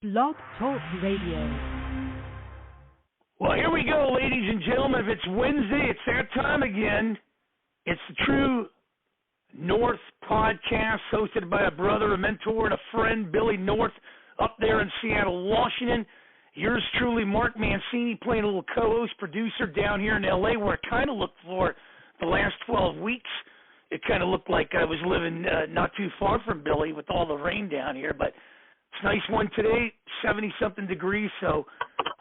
Blog Talk Radio. Well, here we go, ladies and gentlemen. If it's Wednesday, it's that time again. It's the True North podcast, hosted by a brother, a mentor, and a friend, Billy North, up there in Seattle, Washington. Yours truly, Mark Mancini, playing a little co-host, producer down here in L.A., where I kind of looked for the last 12 weeks. It kind of looked like I was living not too far from Billy with all the rain down here, but it's a nice one today, 70-something degrees, so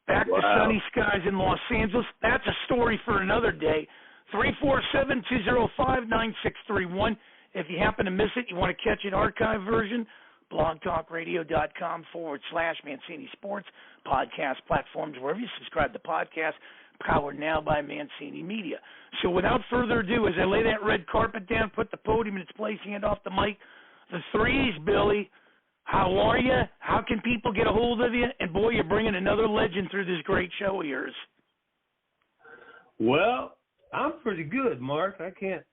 back to sunny skies in Los Angeles. That's a story for another day. 347-205-9631. If you happen to miss it, you want to catch an archive version, blogtalkradio.com/Mancini Sports, podcast platforms, wherever you subscribe to podcasts, powered now by Mancini Media. So without further ado, as I lay that red carpet down, put the podium in its place, hand off the mic, the threes, Billy. How are you? How can people get a hold of you? And, boy, you're bringing another legend through this great show of yours. Well, I'm pretty good, Mark. I can't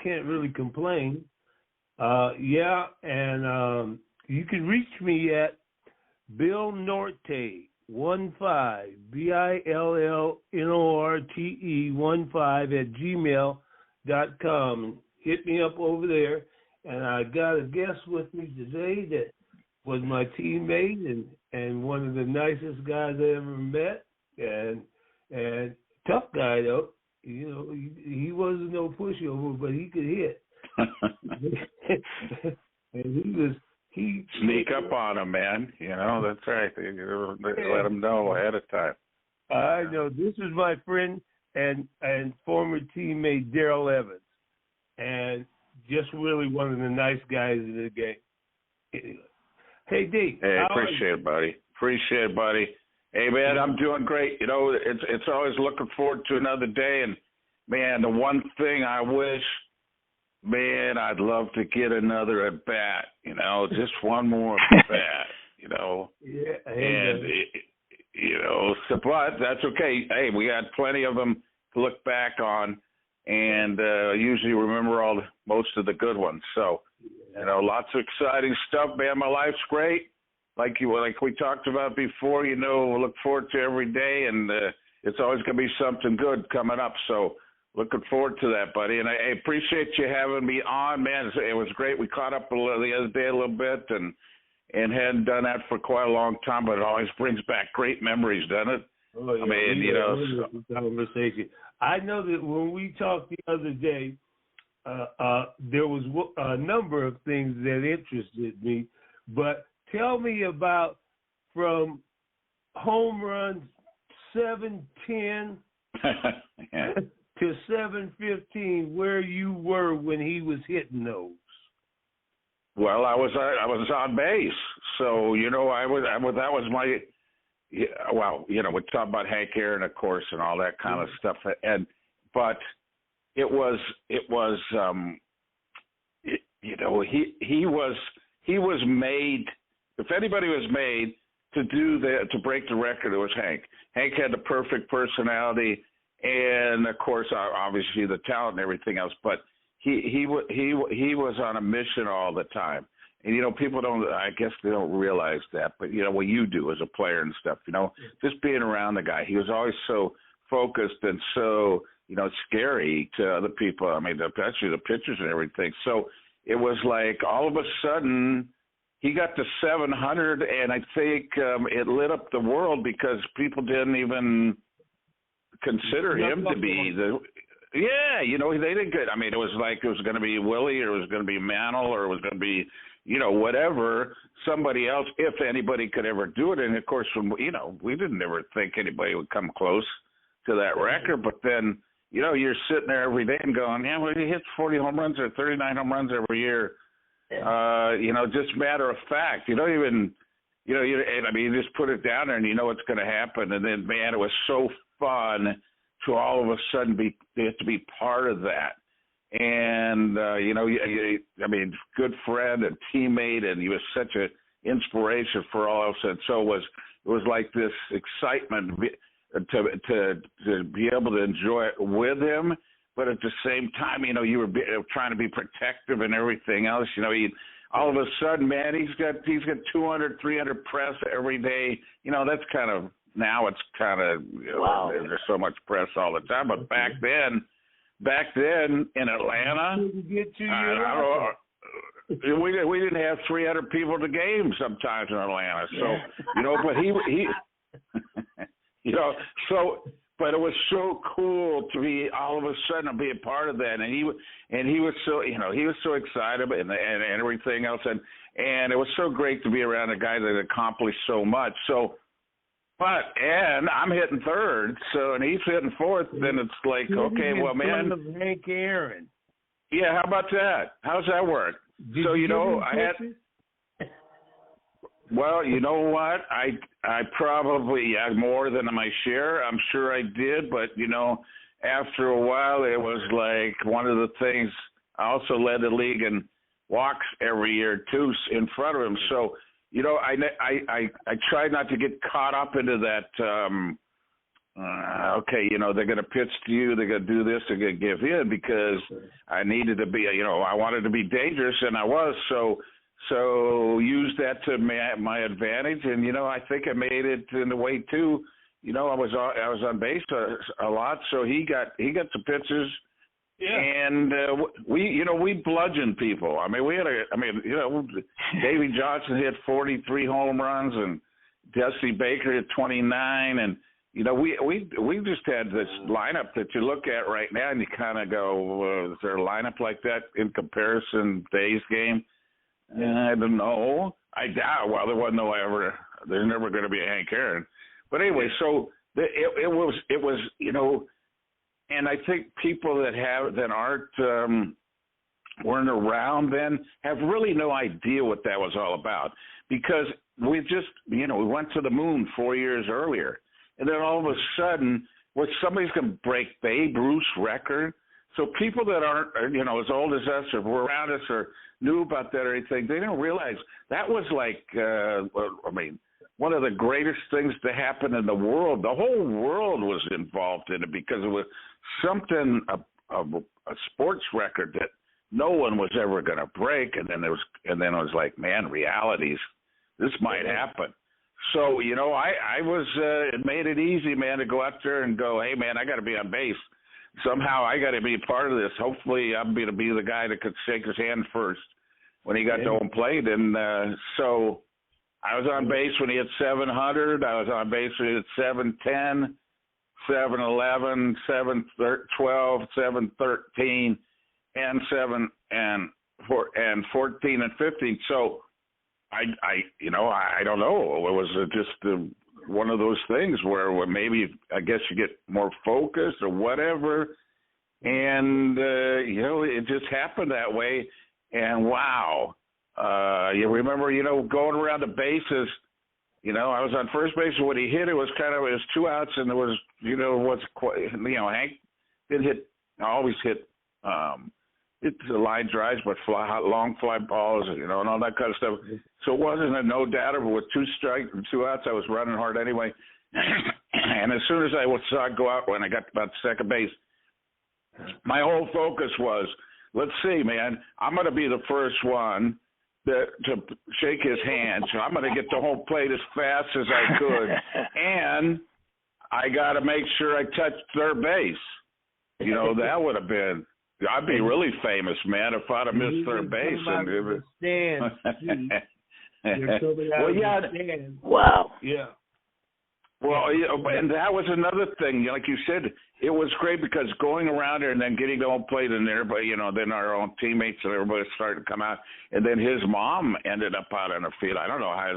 really complain. You can reach me at Bill Norte 15 BILLNORTE15 Hit me up over there. And I got a guest with me today that was my teammate and one of the nicest guys I ever met, and tough guy though. You know, he wasn't no pushover, but he could hit. And he sneak up on him, man. You know, that's right. You let him know ahead of time. I know. This is my friend and former teammate Darrell Evans, and just really one of the nice guys in the game. Hey, D. Hey, appreciate it, buddy. Appreciate it, buddy. Hey, man, I'm doing great. You know, it's always looking forward to another day. And, man, the one thing I wish, man, I'd love to get another at bat. You know, just one more at bat. You know. Yeah. But that's okay. Hey, we had plenty of them to look back on. And usually remember most of the good ones. So, you know, lots of exciting stuff, man. My life's great. Like we talked about before, you know, we look forward to every day, and it's always going to be something good coming up. So looking forward to that, buddy. And I appreciate you having me on, man. It was great. We caught up the other day a little bit and hadn't done that for quite a long time, but it always brings back great memories, doesn't it? Oh, yeah. I mean, you know. Conversation. I know that when we talked the other day, there was a number of things that interested me, but tell me about from home runs 710 to 715, where you were when he was hitting those. Well, I was on base, so you know that was my. Yeah, well, you know, we talk about Hank Aaron, of course, and all that kind of stuff, but it was, he was made. If anybody was made to break the record, it was Hank. Hank had the perfect personality, and of course, obviously the talent and everything else. But he was on a mission all the time. And, you know, people I guess they don't realize that, but, you know, what you do as a player and stuff, you know, just being around the guy, he was always so focused and so, you know, scary to other people. I mean, especially the pitchers and everything. So it was like all of a sudden he got to 700, and I think it lit up the world because people didn't even consider him to be you know, they didn't get, I mean, it was like it was going to be Willie, or it was going to be Mantle, or it was going to be, you know, whatever, somebody else, if anybody could ever do it. And, of course, you know, we didn't ever think anybody would come close to that record. But then, you know, you're sitting there every day and going, yeah, well, he hits 40 home runs or 39 home runs every year. You know, just matter of fact. You don't even, you know, I mean, you just put it down there and you know what's going to happen. And then, man, it was so fun to all of a sudden be part of that. And, you know, I mean, good friend and teammate, and he was such an inspiration for all of us. And so it was like this excitement to be able to enjoy it with him. But at the same time, you know, you were trying to be protective and everything else. You know, all of a sudden, man, he's got 200, 300 press every day. You know, that's kind of now it's kind of wow. There's so much press all the time. But back then in Atlanta, we didn't have 300 people at the game sometimes in Atlanta. So you know, but he you know, so. But it was so cool to be all of a sudden to be a part of that, and he was so, you know, he was so excited and everything else, and it was so great to be around a guy that accomplished so much. So, and I'm hitting third, so and he's hitting fourth, then it's like, okay, well, man, Hank Aaron. Yeah, how about that? How's that work? Did so you know, I had. Well, you know what? I probably more than my share. I'm sure I did, but you know, after a while, it was like one of the things. I also led the league in walks every year too, in front of him. So you know, I tried not to get caught up into that. Okay, you know, they're going to pitch to you, they're going to do this, they're going to give in, because I needed to be, you know, I wanted to be dangerous, and I was. So use that to my advantage, and you know, I think I made it in the way too. You know, I was on base a lot, so he got some pitches, and we bludgeoned people. I mean, you know, Davy Johnson hit 43 home runs, and Dusty Baker hit 29, and you know, we just had this lineup that you look at right now, and you kind of go, is there a lineup like that in comparison to today's game? I don't know. I doubt. Well, there wasn't there's never going to be a Hank Aaron. But anyway, so it was, you know, and I think people that weren't around then have really no idea what that was all about, because we just, you know, we went to the moon 4 years earlier, and then all of a sudden, somebody's going to break Babe Ruth's record. So people that aren't, you know, as old as us or were around us or knew about that or anything, they didn't realize that was like, one of the greatest things to happen in the world. The whole world was involved in it, because it was something, a sports record that no one was ever going to break. And then it was like, man, realities, this might happen. So, you know, I was, it made it easy, man, to go out there and go, hey, man, I got to be on base. Somehow I got to be a part of this. Hopefully I'm going to be the guy that could shake his hand first when he got to home plate. And so I was on base when he hit 700. I was on base when he hit 710, 711, 712, 713, and 14 and 15. So I don't know. It was just one of those things where maybe, I guess, you get more focused or whatever. And, you know, it just happened that way. And wow, you remember, you know, going around the bases, you know, I was on first base, and when he hit, it was 2 outs, and there was, you know, Hank didn't always hit the line drives, but long fly balls, you know, and all that kind of stuff. So it wasn't a no doubter, but with 2 strikes and 2 outs, I was running hard anyway. And as soon as I saw it go out, when I got about second base, my whole focus was, let's see, man, I'm going to be the first one to shake his hand. So I'm going to get to home plate as fast as I could. And I got to make sure I touched third base. You know, that would have been, I'd be really famous, man, if I'd have missed third base. Wow. Yeah. Well, and that was another thing. Like you said, it was great because going around there and then getting to home plate and everybody, you know, then our own teammates and everybody started to come out. And then his mom ended up out on the field. I don't know how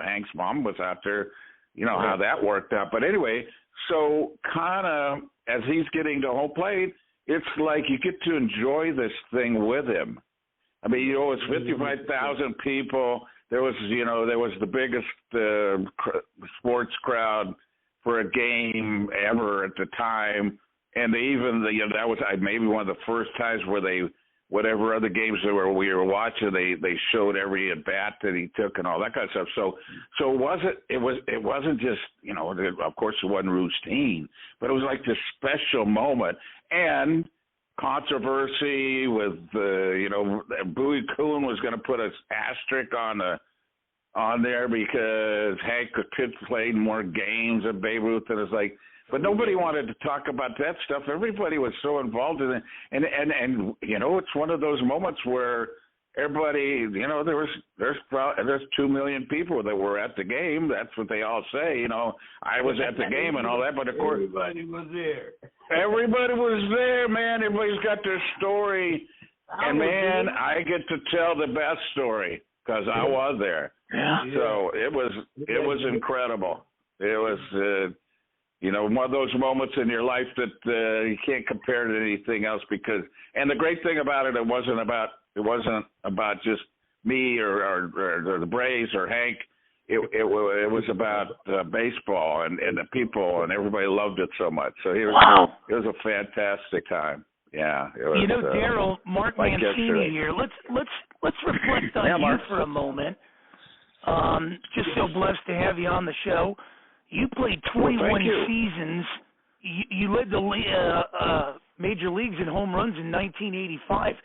Hank's mom was out there, you know, how that worked out. But anyway, so kind of as he's getting to home plate, it's like you get to enjoy this thing with him. I mean, you know, it's 55,000 people. There was the biggest sports crowd for a game ever at the time, and that was maybe one of the first times where whatever other games we were watching, they showed every at bat that he took and all that kind of stuff. So it wasn't just, you know, of course it wasn't routine, but it was like this special moment. And controversy with Bowie Kuhn was going to put an asterisk on there because Hank could play more games than Babe Ruth, and it's like, but nobody wanted to talk about that stuff. Everybody was so involved in it, and it's one of those moments where everybody, there's 2 million people that were at the game. That's what they all say. I was at the game and all that, but of course everybody was there. Everybody was there, man. Everybody's got their story, and man, I get to tell the best story because I was there. Yeah. So it was incredible. It was. One of those moments in your life that you can't compare to anything else and the great thing about it, it wasn't about just me or the Braves or Hank. It was about baseball and the people, and everybody loved it so much. So it was a fantastic time. Yeah. It was, Darrell, Mark Mancini here. Let's reflect on you for a moment. Just so blessed to have you on the show. You played 21 seasons. You led the major leagues in home runs in 1985.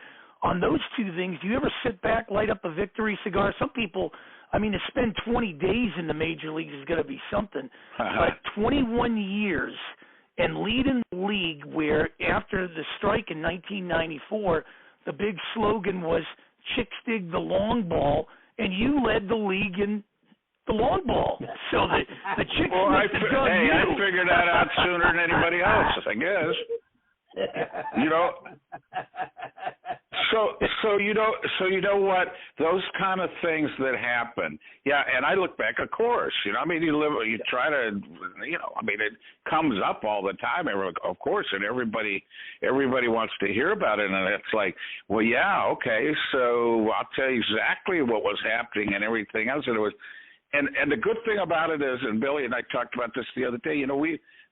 On those two things, do you ever sit back, light up a victory cigar? Some people, to spend 20 days in the major leagues is going to be something. But 21 years and leading the league where after the strike in 1994, the big slogan was "Chicks dig the long ball," and you led the league in the long ball. So the chicks must have done you. I figured that out sooner than anybody else, I guess. So you know what? Those kind of things that happen. Yeah, and I look back, of course. You try to, it comes up all the time, of course, and everybody wants to hear about it, and it's like, well, yeah, okay, so I'll tell you exactly what was happening and everything else, and it was. And the good thing about it is, and Billy and I talked about this the other day,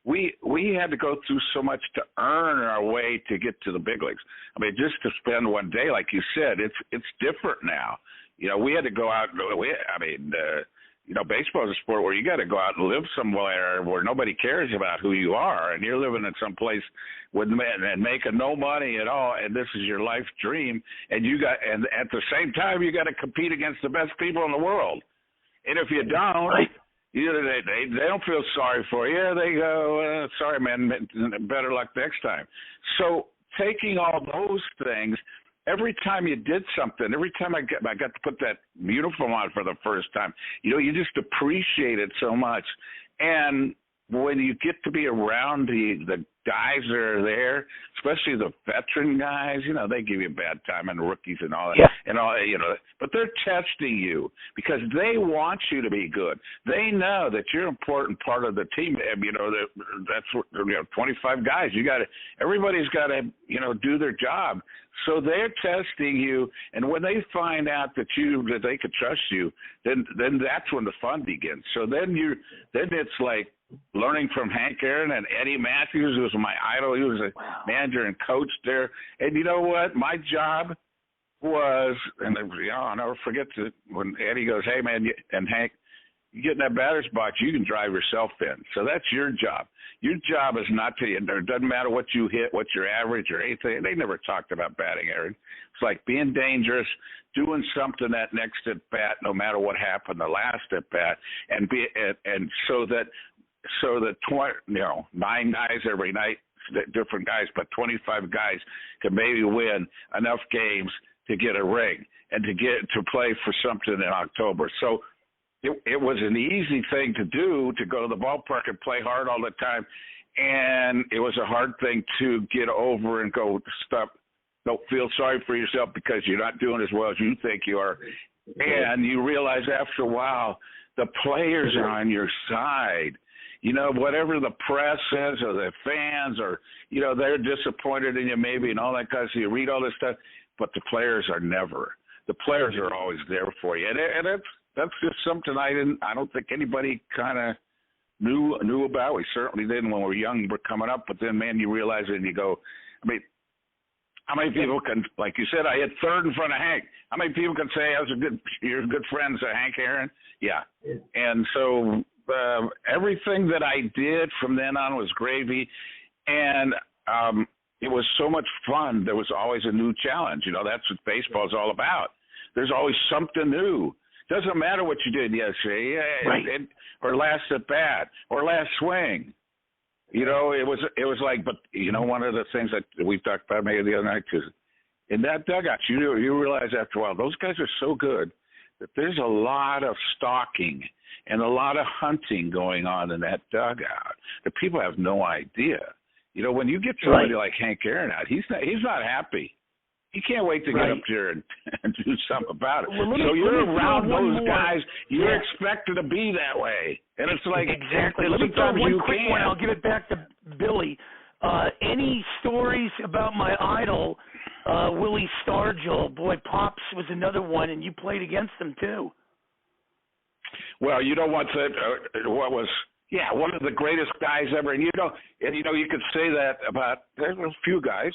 we had to go through so much to earn our way to get to the big leagues. Just to spend one day, like you said, it's different now. We had to go out. Baseball is a sport where you got to go out and live somewhere where nobody cares about who you are, and you're living in some place with and making no money at all, and this is your life dream, and at the same time you got to compete against the best people in the world. And if you don't, they don't feel sorry for you. They go, sorry, man, better luck next time. So taking all those things, every time you did something, every time I got to put that uniform on for the first time, you just appreciate it so much. And when you get to be around the guys that are there, especially the veteran guys, they give you a bad time, and rookies and all that, but they're testing you because they want you to be good. They know that you're an important part of the team. That's what 25 guys. Everybody's got to do their job. So they're testing you, and when they find out that they could trust you, then that's when the fun begins. So then it's like learning from Hank Aaron and Eddie Matthews, who was my idol. He was a manager and coach there. And you know what? My job was, and I'll never forget when Eddie goes, "Hey, man," and Hank, you get in that batter's box, you can drive yourself in. So that's your job. Your job is not to, it doesn't matter what you hit, what your average or anything. They never talked about batting, Aaron. It's like being dangerous, doing something that next at bat, no matter what happened the last at bat, and so that 9 guys every night, different guys, but 25 guys can maybe win enough games to get a ring and to play for something in October. So it was an easy thing to do, to go to the ballpark and play hard all the time. And it was a hard thing to get over and go, stop. Don't feel sorry for yourself because you're not doing as well as you think you are. And you realize after a while, the players are on your side. Whatever the press says or the fans or, they're disappointed in you maybe and all that kind of stuff. You read all this stuff, but the players are never. The players are always there for you. And that's just something I don't think anybody kind of knew about. We certainly didn't when we were young. We're coming up, but then, man, you realize it and you go, how many people can, like you said, I hit third in front of Hank. How many people can say you're good friends of Hank Aaron? Yeah. And so everything that I did from then on was gravy. And it was so much fun. There was always a new challenge. You know, that's what baseball is all about. There's always something new. Doesn't matter what you did yesterday, or last at bat, or last swing. You know, it was like, but you know, one of the things that we talked about maybe the other night is in that dugout, you realize after a while those guys are so good that there's a lot of stalking and a lot of hunting going on in that dugout that people have no idea. You know, when you get somebody like Hank Aaron out, he's not happy. He can't wait to get up there and do something about it. Well, so you're around those guys. You're expected to be that way, and it's like exactly. Let me throw one quick one. I'll give it back to Billy. Any stories about my idol, Willie Stargell? Boy, Pops was another one, and you played against him too. Well, you know what's what was one of the greatest guys ever, and you could say that about there's a few guys.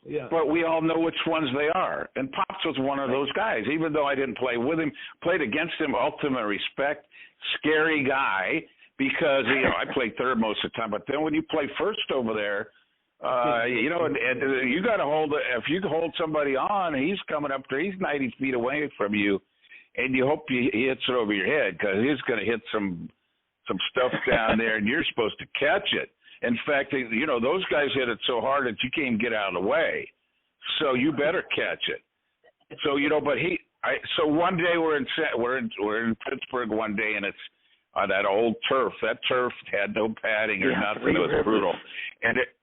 Yeah. But we all know which ones they are. And Pops was one of those guys. Even though I didn't play with him, played against him, ultimate respect, scary guy, because, I played third most of the time. But then when you play first over there, and you got to hold – if you hold somebody on, he's coming up there. He's 90 feet away from you, and you hope he hits it over your head because he's going to hit some stuff down there, and you're supposed to catch it. In fact, those guys hit it so hard that you can't even get out of the way. So you better catch it. So so one day we're in Pittsburgh one day, and it's on that old turf. That turf had no padding or nothing. It was brutal, and it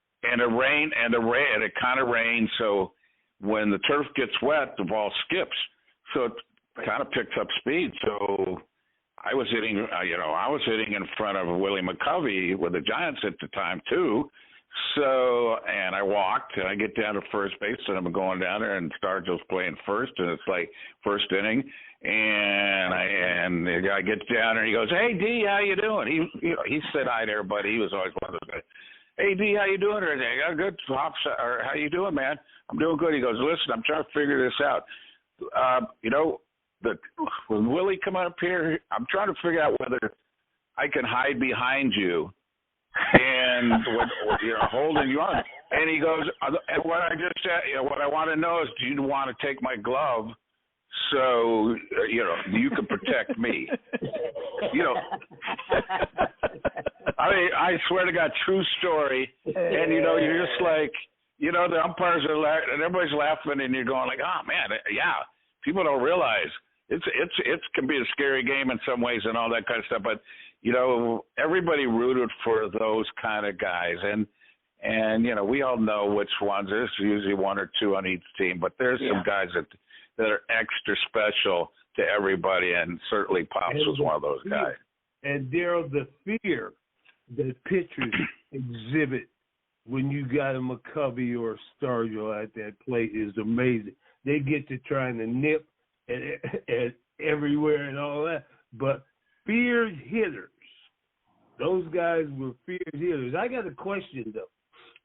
kind of rained. So when the turf gets wet, the ball skips. So it kind of picks up speed. So I was hitting in front of Willie McCovey with the Giants at the time too. So, and I walked and I get down to first base and I'm going down there and Stargell's playing first and it's like first inning and the guy gets down there and he goes, "Hey D, how you doing?" He said hi to everybody. He was always one of those guys. "Hey D, how you doing today?" "I got good, Pops. Or how you doing, man?" "I'm doing good." He goes, "Listen, I'm trying to figure this out. When Willie come up here, I'm trying to figure out whether I can hide behind you and holding you on." And he goes, "And what I just said, what I want to know is, do you want to take my glove so you can protect me?" I mean, I swear to God, true story. And you're just like, the umpires are laughing, and everybody's laughing, and you're going like, "Oh man, yeah." People don't realize it can be a scary game in some ways and all that kind of stuff. But everybody rooted for those kind of guys, and we all know which ones. There's usually one or two on each team, but there's some guys that are extra special to everybody, and certainly Pops was one of those guys. And Darrell, the fear that pitchers exhibit when you got a McCovey or a Stargell at that plate is amazing. They get to trying to nip at everywhere and all that. But feared hitters, those guys were feared hitters. I got a question, though.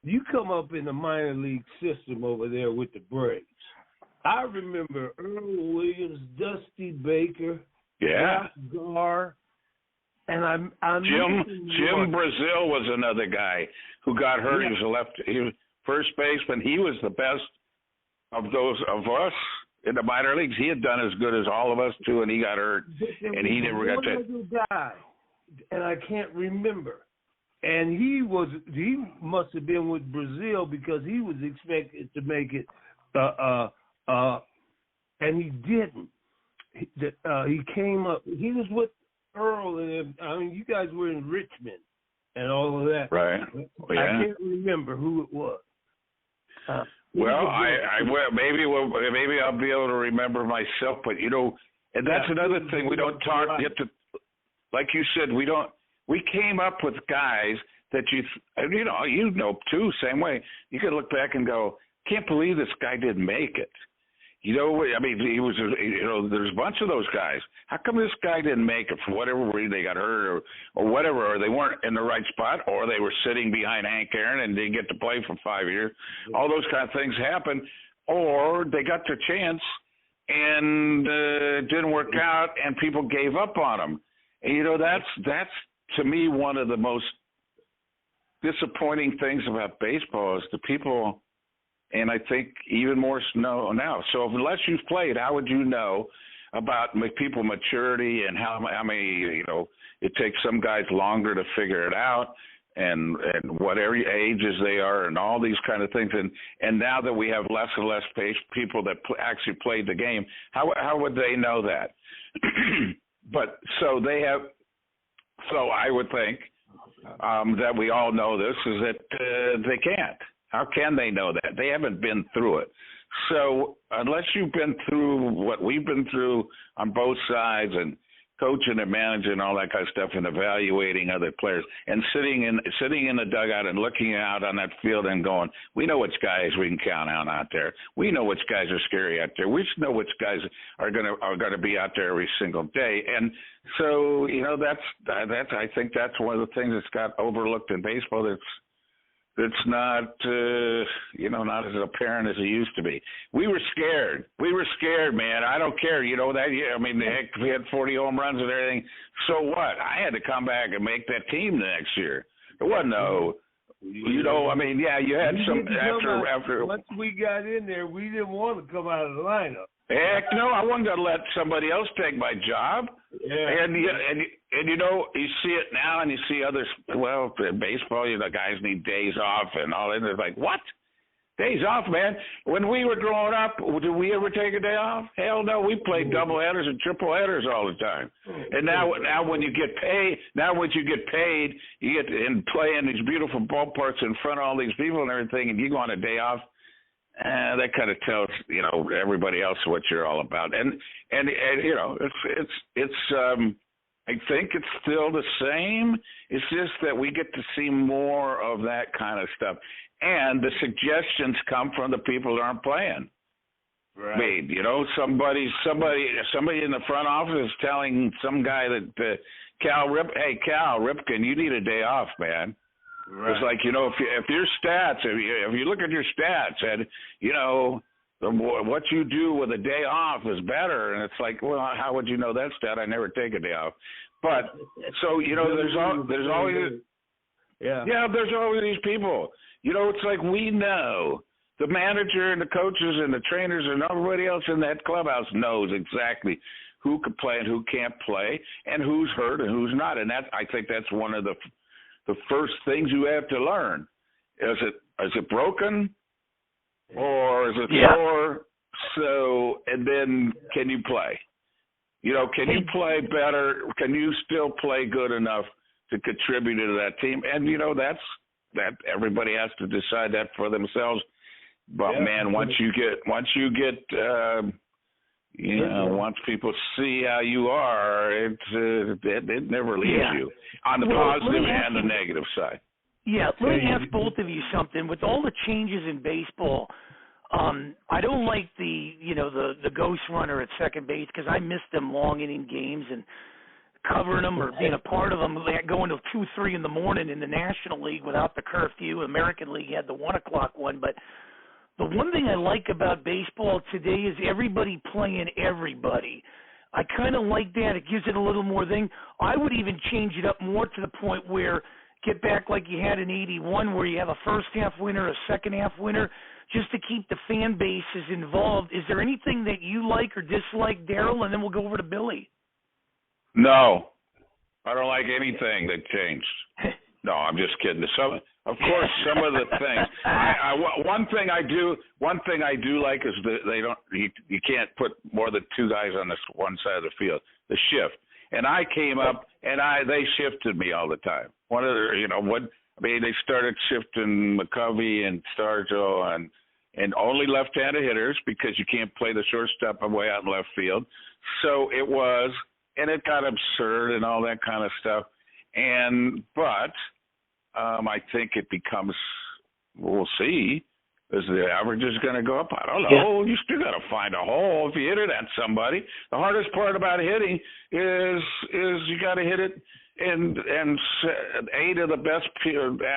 You come up in the minor league system over there with the Braves. I remember Earl Williams, Dusty Baker, Gar, and I'm Jim Brazil was another guy who got hurt. Yeah. He was first baseman. He was the best of those of us in the minor leagues. He had done as good as all of us too, and he got hurt, and he never got to. Guy, and I can't remember. And he must have been with Brazil because he was expected to make it, and he didn't. He came up. He was with Earl, and I mean, you guys were in Richmond and all of that. Right. I can't remember who it was. Well, maybe I'll be able to remember myself, but and that's another thing we don't get to. Like you said, we came up with guys that too, same way. You could look back and go, can't believe this guy didn't make it. I mean, he was, there's a bunch of those guys. How come this guy didn't make it for whatever reason? They got hurt or whatever, or they weren't in the right spot, or they were sitting behind Hank Aaron and didn't get to play for 5 years. All those kind of things happen, or they got their chance and it didn't work out, and people gave up on them. And that's to me one of the most disappointing things about baseball is the people and I think even more so now. So unless you've played, how would you know about people maturity and how many, it takes some guys longer to figure it out, and whatever ages they are, and all these kind of things. And now that we have less and less people that actually played the game, how would they know that? But so they have. So I would think that we all know this is that they can't. How can they know that? They haven't been through it. So unless you've been through what we've been through on both sides, and coaching and managing all that kind of stuff, and evaluating other players, and sitting in the dugout and looking out on that field and going, we know which guys we can count on out there. We know which guys are scary out there. We know which guys are gonna be out there every single day. And so that's I think that's one of the things that's got overlooked in baseball. It's not, not as apparent as it used to be. We were scared. Man. I don't care. Heck, we had 40 home runs and everything. So what? I had to come back and make that team the next year. There wasn't no, you had some after. Once we got in there, we didn't want to come out of the lineup. Heck no, I wasn't going to let somebody else take my job. Yeah. And you see it now, and you see others. Well, in baseball, guys need days off and all that. And it's like, what? Days off, man? When we were growing up, did we ever take a day off? Hell no, we played double headers and triple headers all the time. And now when you get paid, you get to play in these beautiful ballparks in front of all these people and everything, and you go on a day off. That kind of tells everybody else what you're all about, and it's I think it's still the same. It's just that we get to see more of that kind of stuff, and the suggestions come from the people that aren't playing. Right. I mean, somebody in the front office is telling some guy that Cal Ripken, you need a day off, man. Right. It's like, if your stats, if you look at your stats, and what you do with a day off is better, and it's like, well, how would you know that stat? I never take a day off. But so there's always there's always these people. It's like we know the manager and the coaches and the trainers and everybody else in that clubhouse knows exactly who can play and who can't play, and who's hurt and who's not. And I think that's one of the first things you have to learn. Is it broken, or is it sore? So, and then can you play? Can you play better? Can you still play good enough to contribute to that team? And that everybody has to decide that for themselves. But man, once people see how you are, it never leaves you on the positive and the negative side. Yeah, let me ask both of you something. With all the changes in baseball, I don't like the ghost runner at second base, because I miss them long inning games and covering them or being a part of them, going till 2, 3 in the morning in the National League without the curfew. American League had the 1 o'clock one, but the one thing I like about baseball today is everybody playing everybody. I kind of like that. It gives it a little more thing. I would even change it up more to the point where get back like you had in 81, where you have a first half winner, a second half winner, just to keep the fan bases involved. Is there anything that you like or dislike, Darrell? And then we'll go over to Billy. No, I don't like anything that changed. No, I'm just kidding. Of course, some of the things. One thing I do like is that you can't put more than 2 guys on this one side of the field. The shift, and I came up and they shifted me all the time. They started shifting McCovey and Stargell and only left-handed hitters, because you can't play the shortstop way out in left field. So it was, and it got absurd and all that kind of stuff. But I think it becomes, we'll see, is the average is going to go up? I don't know. Yeah. You still got to find a hole if you hit it at somebody. The hardest part about hitting is you got to hit it, and 8 of the best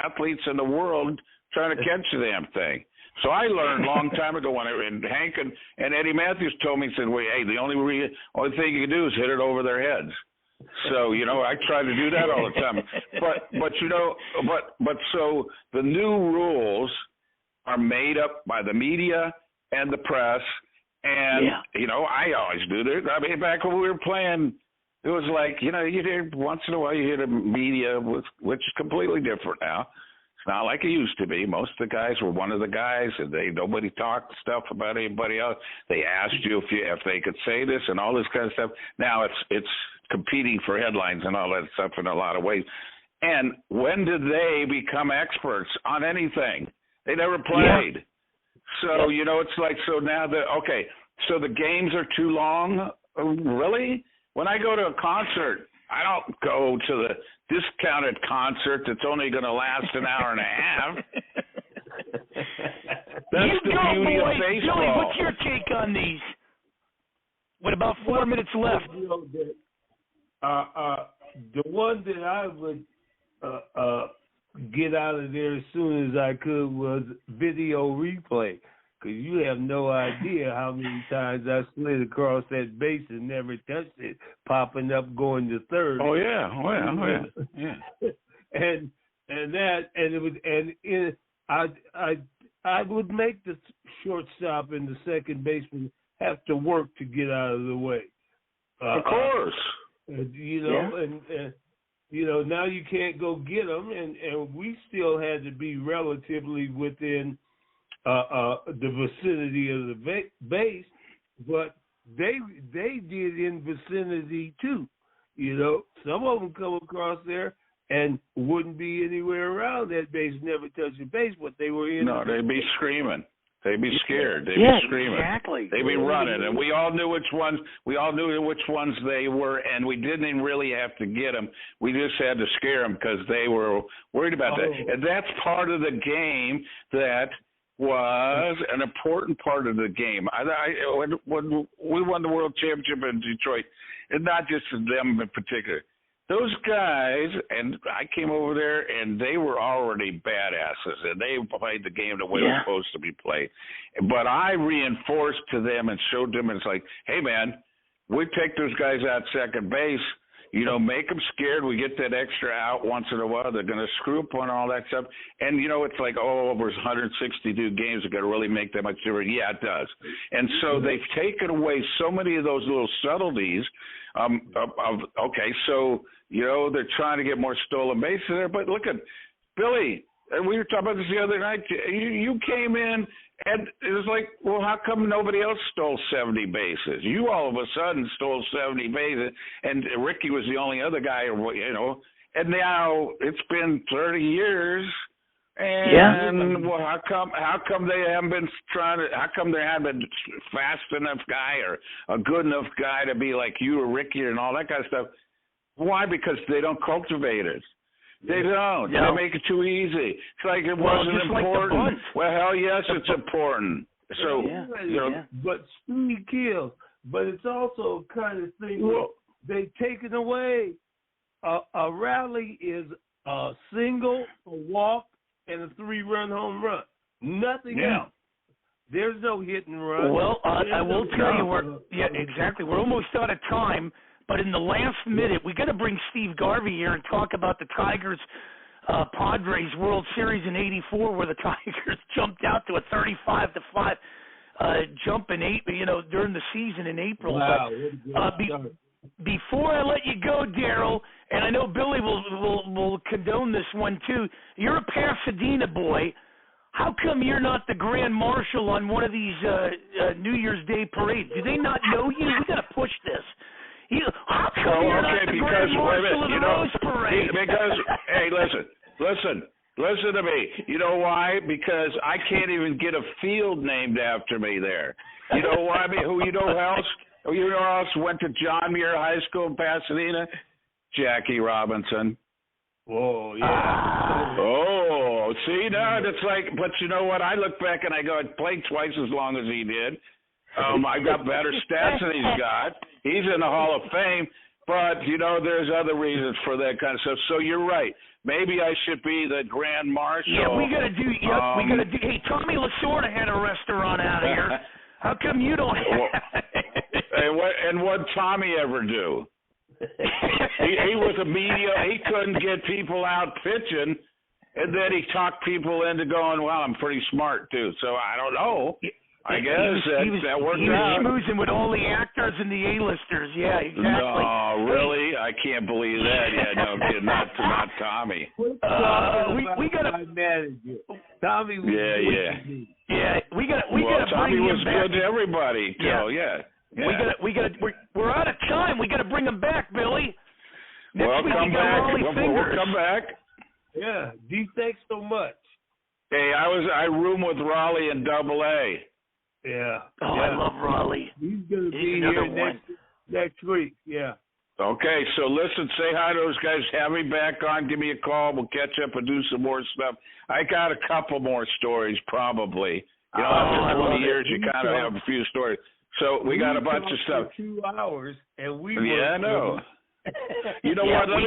athletes in the world trying to catch the damn thing. So I learned a long time ago and Hank and Eddie Matthews told me, said, well, hey, the only thing you can do is hit it over their heads. So, I try to do that all the time. But so the new rules are made up by the media and the press. And, I always do this. I mean, back when we were playing, it was like, you hear once in a while you hear the media, which is completely different now. It's not like it used to be. Most of the guys were one of the guys, and nobody talked stuff about anybody else. They asked you if they could say this and all this kind of stuff. Now it's competing for headlines and all that stuff in a lot of ways. And when did they become experts on anything? They never played. Yeah. So, it's like, so now so the games are too long? Really? When I go to a concert, I don't go to the discounted concert that's only going to last an hour and a half. That's the beauty of baseball. Billy, what's your take on these? With about 4 minutes left. The one that I would get out of there as soon as I could was video replay. Because you have no idea how many times I slid across that base and never touched it, popping up going to third. Oh yeah, yeah. I would make the shortstop and the second baseman have to work to get out of the way. Of course. And now you can't go get them, and we still had to be relatively within the vicinity of the base, but they did in vicinity too. Some of them come across there and wouldn't be anywhere around that base, never touch the base, but they were in. No, they'd be screaming. They'd be scared. They'd be screaming. Exactly. They'd be running, and we all knew which ones. We all knew which ones they were, and we didn't even really have to get them. We just had to scare them because they were worried about that. And that's part of the game that was an important part of the game. When we won the World Championship in Detroit, and not just them in particular, those guys, and I came over there, and they were already badasses, and they played the game the way it was supposed to be played. But I reinforced to them and showed them, and it's like, hey, man, we take those guys out second base, make them scared. We get that extra out once in a while. They're going to screw up on all that stuff. And, it's like, there's 162 games that got to really make that much difference. Yeah, it does. And so they've taken away so many of those little subtleties they're trying to get more stolen bases there. But look at Billy, and we were talking about this the other night. You came in, and it was like, well, how come nobody else stole 70 bases? You all of a sudden stole 70 bases, and Ricky was the only other guy, and now it's been 30 years. And well, how come they haven't been how come there haven't been fast enough guy or a good enough guy to be like you or Ricky and all that kind of stuff? Why? Because they don't cultivate it. They don't. No. They make it too easy. It's like it wasn't important. Like well, hell yes, it's important. So, but speed kills. But it's also a kind of thing they've taken away. A rally is a single, a walk, and a 3-run home run. Nothing else. There's no hit and run. Well, I will tell you, exactly. We're almost out of time. But in the last minute, we got to bring Steve Garvey here and talk about the Tigers Padres World Series in '84, where the Tigers jumped out to a 35-5 jump in during the season in April. Wow, but before I let you go, Darrell, and I know Billy will condone this one too. You're a Pasadena boy. How come you're not the Grand Marshal on one of these New Year's Day parades? Do they not know you? We got to push this. How come you're not the Grand Marshal of the Rose Parade? Because, hey, listen to me. You know why? Because I can't even get a field named after me there. You know why? Who else went to John Muir High School in Pasadena? Jackie Robinson. Oh, yeah. See, now it's like, but you know what? I look back and I go, I played twice as long as he did. I got better stats than he's got. He's in the Hall of Fame, but, there's other reasons for that kind of stuff. So you're right. Maybe I should be the Grand Marshal. Yeah, we got to do. Hey, Tommy Lasorda had a restaurant out here. How come you don't have and what'd Tommy ever do? He was a media. He couldn't get people out pitching, and then he talked people into going, well, I'm pretty smart too. So I don't know. I guess that worked out. He was schmoozing with all the actors and the A-listers. Yeah, exactly. No, really? I can't believe that. Yeah, no, not Tommy. We got to manager. Tommy was Yeah, we got to bring Tommy him was back. good to everybody. Yeah. We're out of time. We got to bring him back, Billy. Next week we got Raleigh Fingers. We'll come back. Yeah, D, thanks so much. Hey, I room with Raleigh in AA. Yeah. Oh, yeah. I love Raleigh. He's going to be here next week. Yeah. Okay, so listen, say hi to those guys. Have me back on. Give me a call. We'll catch up and do some more stuff. I got a couple more stories, probably. You know, after 20 years, you kind of have a few stories. So we got a bunch of stuff. 2 hours, and we I know. You know what? Let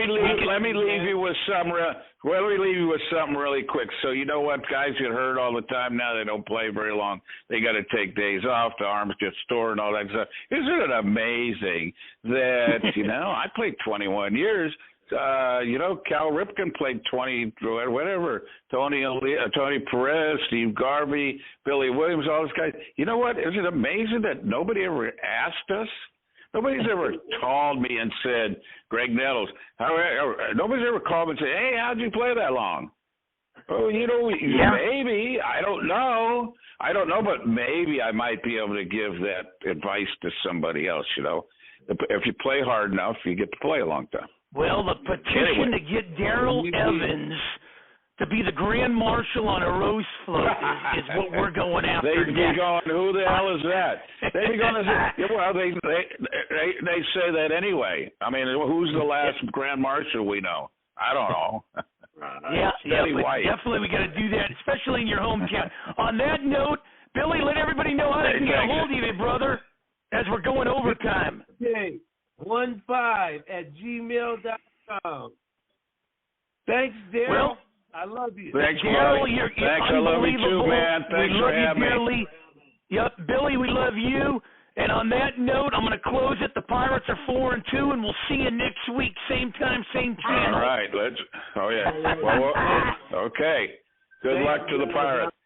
me leave you with something. Let me leave you with something really quick. So you know what? Guys get hurt all the time now. They don't play very long. They got to take days off. The arms get sore and all that stuff. Isn't it amazing that I played 21 years. Cal Ripken played 20, whatever. Tony Perez, Steve Garvey, Billy Williams, all those guys. You know what? Is it amazing that nobody ever asked us? Nobody's ever called me and said, Greg Nettles, nobody's ever called me and said, hey, how'd you play that long? Oh, maybe. I don't know, but maybe I might be able to give that advice to somebody else, If you play hard enough, you get to play a long time. Well, the petition to get Darrell Evans to be the Grand Marshal on a rose float is what we're going after. They'd be going, who the hell is that? They'd be going to say, well, they say that anyway. I mean, who's the last Grand Marshal we know? I don't know. Definitely we got to do that, especially in your hometown. On that note, Billy, let everybody know how they can get a hold of you, brother, as we're going overtime. Okay, 15@gmail.com. Thanks, Darrell. Well, I love you. Thanks, Darrell. buddy. You're Thanks. I love you too, man. Thanks for having me. Yep, Billy, we love you. And on that note, I'm going to close it. The Pirates are 4-2, and we'll see you next week, same time, same channel. All right. Okay. Good luck to the Pirates.